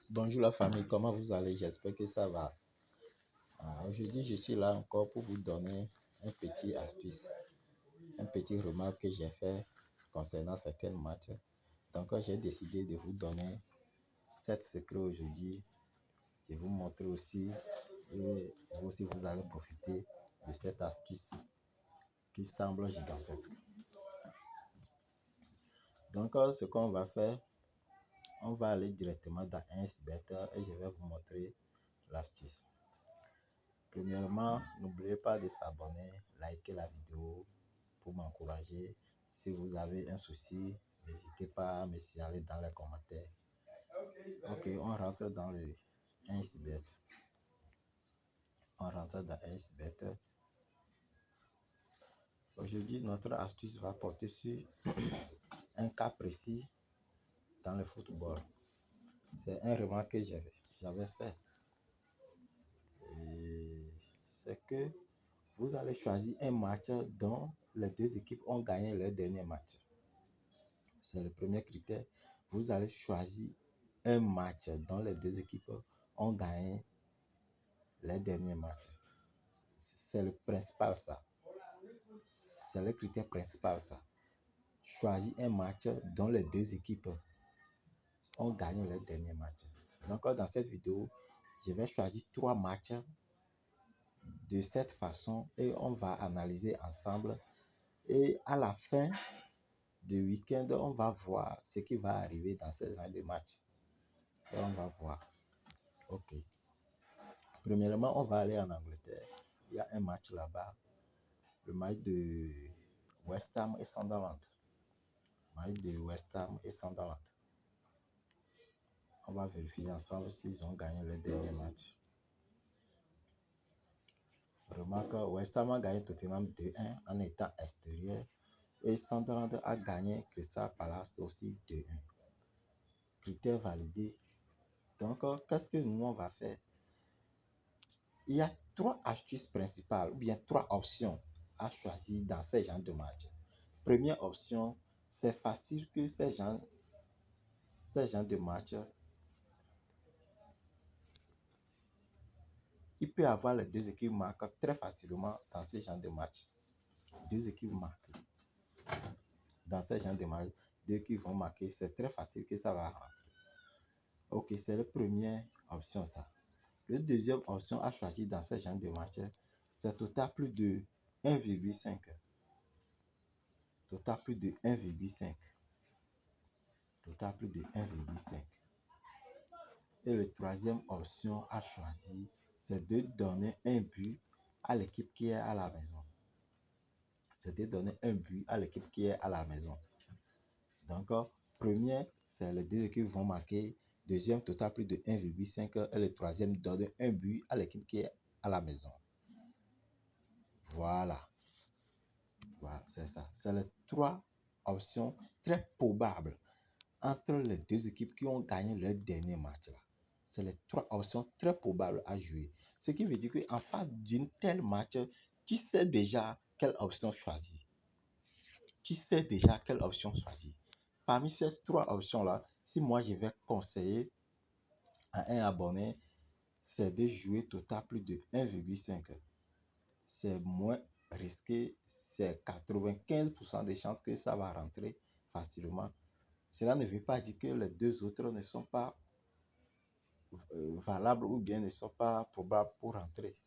Bonjour la famille, comment vous allez? J'espère que ça va. Aujourd'hui, je suis là encore pour vous donner un petit astuce, un petit remarque que j'ai fait concernant certains matchs. Donc, j'ai décidé de vous donner 7 secrets aujourd'hui. Je vais vous montrer aussi, et vous aussi, vous allez profiter de cette astuce qui semble gigantesque. Donc, ce qu'on va faire, on va aller directement dans 1xBet et je vais vous montrer l'astuce. Premièrement, n'oubliez pas de s'abonner, liker la vidéo pour m'encourager. Si vous avez un souci, n'hésitez pas à me signaler dans les commentaires. Ok, on rentre dans le 1xBet. On rentre dans 1xBet. Aujourd'hui, notre astuce va porter sur un cas précis dans le football. C'est un remarque que j'avais fait. C'est que vous allez choisir un match dont les deux équipes ont gagné leur dernier match. C'est le premier critère. Vous allez choisir un match dont les deux équipes ont gagné les derniers matchs. C'est le principal ça. C'est le critère principal ça. Choisir un match dont les deux équipes ont gagné les derniers matchs. Donc dans cette vidéo, je vais choisir 3 matchs de cette façon et on va analyser ensemble. Et à la fin du week-end, on va voir ce qui va arriver dans ces genre de matchs. Et on va voir. Ok. Premièrement, on va aller en Angleterre. Il y a un match là-bas. Le match de West Ham et Sunderland. Match de West Ham et Sunderland. On va vérifier ensemble s'ils ont gagné le dernier match. Remarque, West Ham a gagné Tottenham 2-1 en étant extérieur. Et Sunderland a gagné Crystal Palace aussi 2-1. Critère validé. Donc, qu'est-ce que nous on va faire? Il y a 3 astuces principales ou bien 3 options à choisir dans ces genres de matchs. Première option, c'est facile que ces gens de match, il peut avoir les deux équipes marquent très facilement dans ce genre de match. Deux équipes marquent dans ce genre de match, deux équipes vont marquer, c'est très facile que ça va rentrer. Ok, c'est la première option ça. La deuxième option à choisir dans ce genre de match, c'est total plus de 1,5. Total plus de 1,5. Total plus de 1,5. Et la troisième option à choisir, c'est de donner un but à l'équipe qui est à la maison. C'est de donner un but à l'équipe qui est à la maison. Donc, premier, c'est les deux équipes vont marquer. Deuxième, total plus de 1,5. Et le troisième, donner un but à l'équipe qui est à la maison. Voilà. Voilà, c'est ça. C'est les 3 options très probables entre les deux équipes qui ont gagné leur dernier match là. C'est les 3 options très probables à jouer. Ce qui veut dire qu'en face d'une telle match, tu sais déjà quelle option choisir. Tu sais déjà quelle option choisir. Parmi ces 3 options-là, si moi je vais conseiller à un abonné, c'est de jouer total plus de 1,5. C'est moins risqué, c'est 95% de chances que ça va rentrer facilement. Cela ne veut pas dire que les deux autres ne sont pas valables ou bien ne sont pas probables pour rentrer.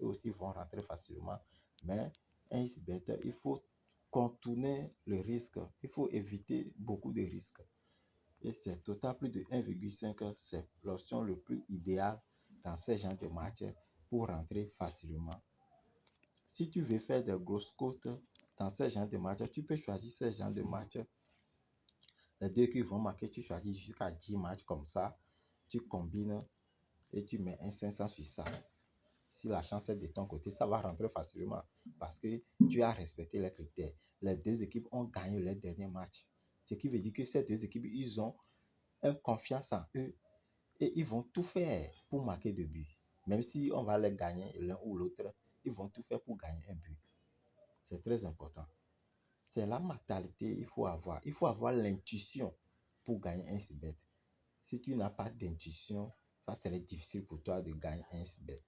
Eux aussi vont rentrer facilement. Mais un XBET, il faut contourner le risque. Il faut éviter beaucoup de risques. Et c'est total plus de 1,5, c'est l'option le plus idéale dans ce genre de match pour rentrer facilement. Si tu veux faire des grosses cotes dans ce genre de match, tu peux choisir ce genre de match. Les deux qui vont marquer, tu choisis jusqu'à 10 matchs comme ça. Tu combines et tu mets un 500 sur ça. Si la chance est de ton côté, ça va rentrer facilement parce que tu as respecté les critères. Les deux équipes ont gagné leur dernier match. Ce qui veut dire que ces deux équipes, ils ont une confiance en eux et ils vont tout faire pour marquer des buts. Même si on va les gagner l'un ou l'autre, ils vont tout faire pour gagner un but. C'est très important. C'est la mentalité qu'il faut avoir. Il faut avoir l'intuition pour gagner un XBET. Si tu n'as pas d'intuition, ça serait difficile pour toi de gagner un bet.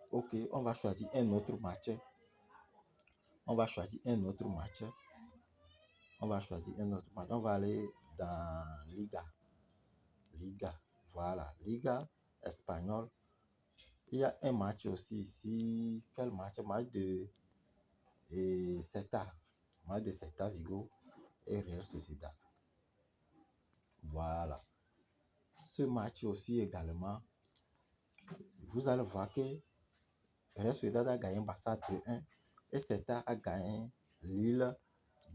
Ok, on va choisir un autre match. On va choisir un autre match. On va choisir un autre match. On va aller dans Liga. Liga. Voilà. Liga espagnole. Il y a un match aussi ici. Quel match? Match de Celta. Match de Celta Vigo et Real Sociedad. Voilà. Ce match aussi également, vous allez voir que Real Sociedad a gagné Barça 2-1 et Celta a gagné Lille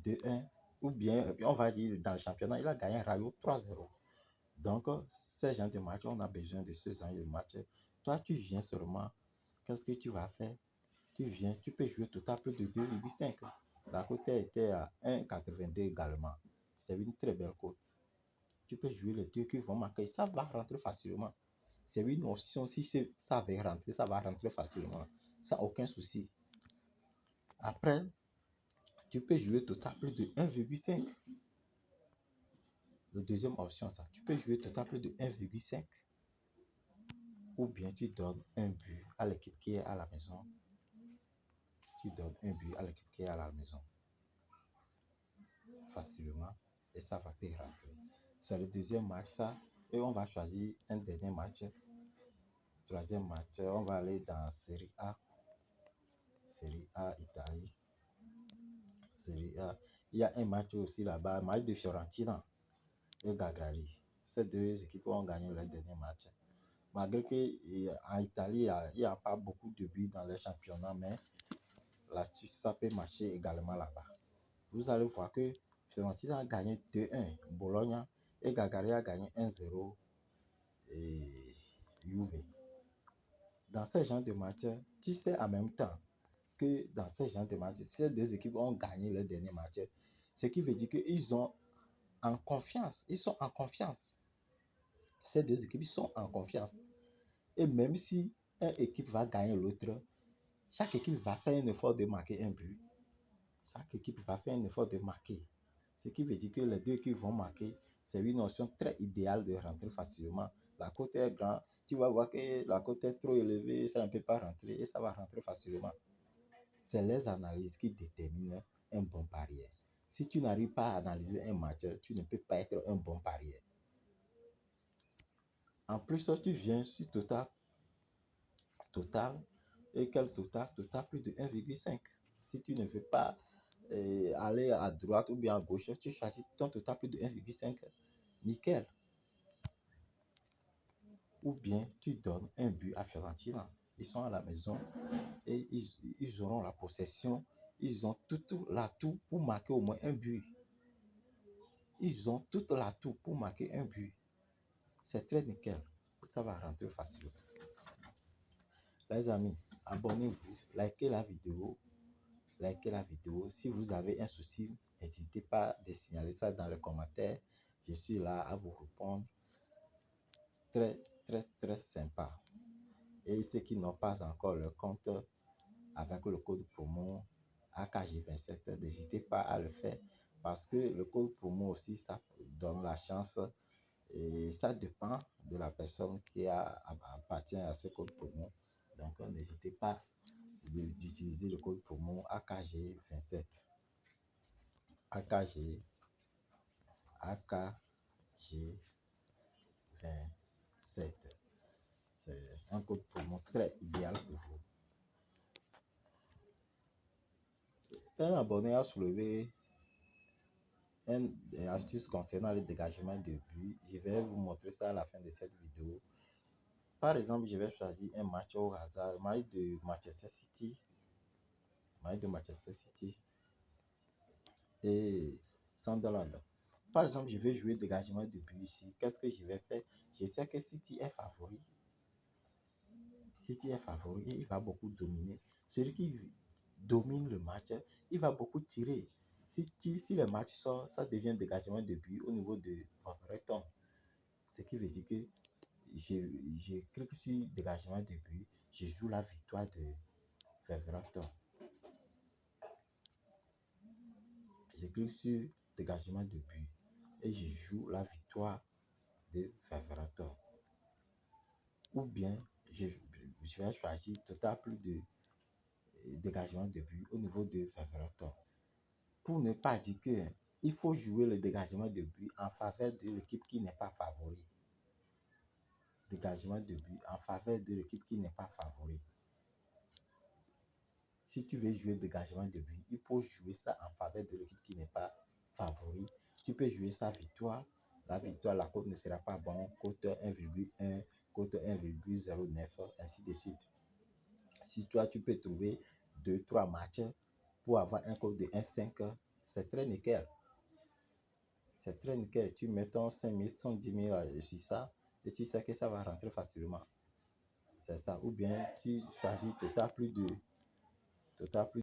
2-1. Ou bien, on va dire dans le championnat, il a gagné Rayo 3-0. Donc, ces gens de match, on a besoin de ce genre de match. Toi, tu viens seulement, qu'est-ce que tu vas faire? Tu viens, tu peux jouer total plus de 2,5. La cote était à 1,82 également. C'est une très belle cote. Tu peux jouer les deux qui vont marquer. Ça va rentrer facilement. C'est une option. Si ça va rentrer, ça va rentrer facilement. Sans aucun souci. Après, tu peux jouer total plus de 1,5. La deuxième option, ça. Tu peux jouer total plus de 1,5. Ou bien tu donnes un but à l'équipe qui est à la maison. Tu donnes un but à l'équipe qui est à la maison. Facilement. Et ça va te rentrer. C'est le deuxième match, ça. Et on va choisir un dernier match. Troisième match, on va aller dans Serie A. Serie A, Italie. Serie A. Il y a un match aussi là-bas, match de Fiorentina et Gagrari. Ces deux équipes ont gagné leur dernier match. Malgré qu'en Italie, il n'y a pas beaucoup de buts dans les championnats, mais l'astuce, ça peut marcher également là-bas. Vous allez voir que Fiorentina a gagné 2-1 Bologna et Gagrari a gagné 1-0 et Juve. Dans ce genre de match, tu sais en même temps que dans ce genre de match, ces deux équipes ont gagné leur dernier match. Ce qui veut dire qu'ils sont en confiance. Ils sont en confiance. Ces deux équipes sont en confiance. Et même si une équipe va gagner l'autre, chaque équipe va faire un effort de marquer un but. Chaque équipe va faire un effort de marquer. Ce qui veut dire que les deux équipes vont marquer. C'est une notion très idéale de rentrer facilement. La cote est grande. Tu vas voir que la cote est trop élevée, ça ne peut pas rentrer et ça va rentrer facilement. C'est les analyses qui déterminent un bon parieur. Si tu n'arrives pas à analyser un match, tu ne peux pas être un bon parieur. En plus, tu viens sur total, et quel total? Total plus de 1,5. Si tu ne veux pas aller à droite ou bien à gauche, tu choisis ton total plus de 1,5. Nickel. Ou bien tu donnes un but à Fiorentina. Ils sont à la maison et ils auront la possession. Ils ont tout l'atout pour marquer au moins un but. Ils ont tout l'atout pour marquer un but. C'est très nickel. Ça va rentrer facilement. Les amis, abonnez-vous, likez la vidéo. Likez la vidéo. Si vous avez un souci, n'hésitez pas à signaler ça dans les commentaires. Je suis là à vous répondre. Très, très, très sympa. Et ceux qui n'ont pas encore le compte avec le code promo AKG27, n'hésitez pas à le faire parce que le code promo aussi, ça donne la chance et ça dépend de la personne qui appartient à ce code promo. Donc, n'hésitez pas d'utiliser le code promo AKG27. AKG, AKG27. C'est un code promo très idéal pour vous. Un abonné a soulevé une astuce concernant le dégagement de but. Je vais vous montrer ça à la fin de cette vidéo. Par exemple, je vais choisir un match au hasard, match de Manchester City. Match de Manchester City et Sunderland. Par exemple, je vais jouer dégagement de but ici. Qu'est-ce que je vais faire? Je sais que City est favori. City est favori et il va beaucoup dominer. Celui qui domine le match, il va beaucoup tirer. Si le match sort, ça devient dégagement de but au niveau de Wolverhampton. Ce qui veut dire que je clique sur dégagement de but, je joue la victoire de Wolverhampton. Je clique sur dégagement de but et je joue la victoire de Favorito. Ou bien, je vais choisir total plus de dégagement de but au niveau de Favorito. Pour ne pas dire que il faut jouer le dégagement de but en faveur de l'équipe qui n'est pas favori. Dégagement de but en faveur de l'équipe qui n'est pas favori. Si tu veux jouer dégagement de but, il faut jouer ça en faveur de l'équipe qui n'est pas favori. Tu peux jouer sa victoire. La victoire, la cote ne sera pas bonne. Cote 1,1, cote 1,09, ainsi de suite. Si toi, tu peux trouver 2-3 matchs pour avoir un cote de 1,5, c'est très nickel. C'est très nickel. Tu mets ton 5 000, ton 10 000 sur ça et tu sais que ça va rentrer facilement. C'est ça. Ou bien tu choisis total plus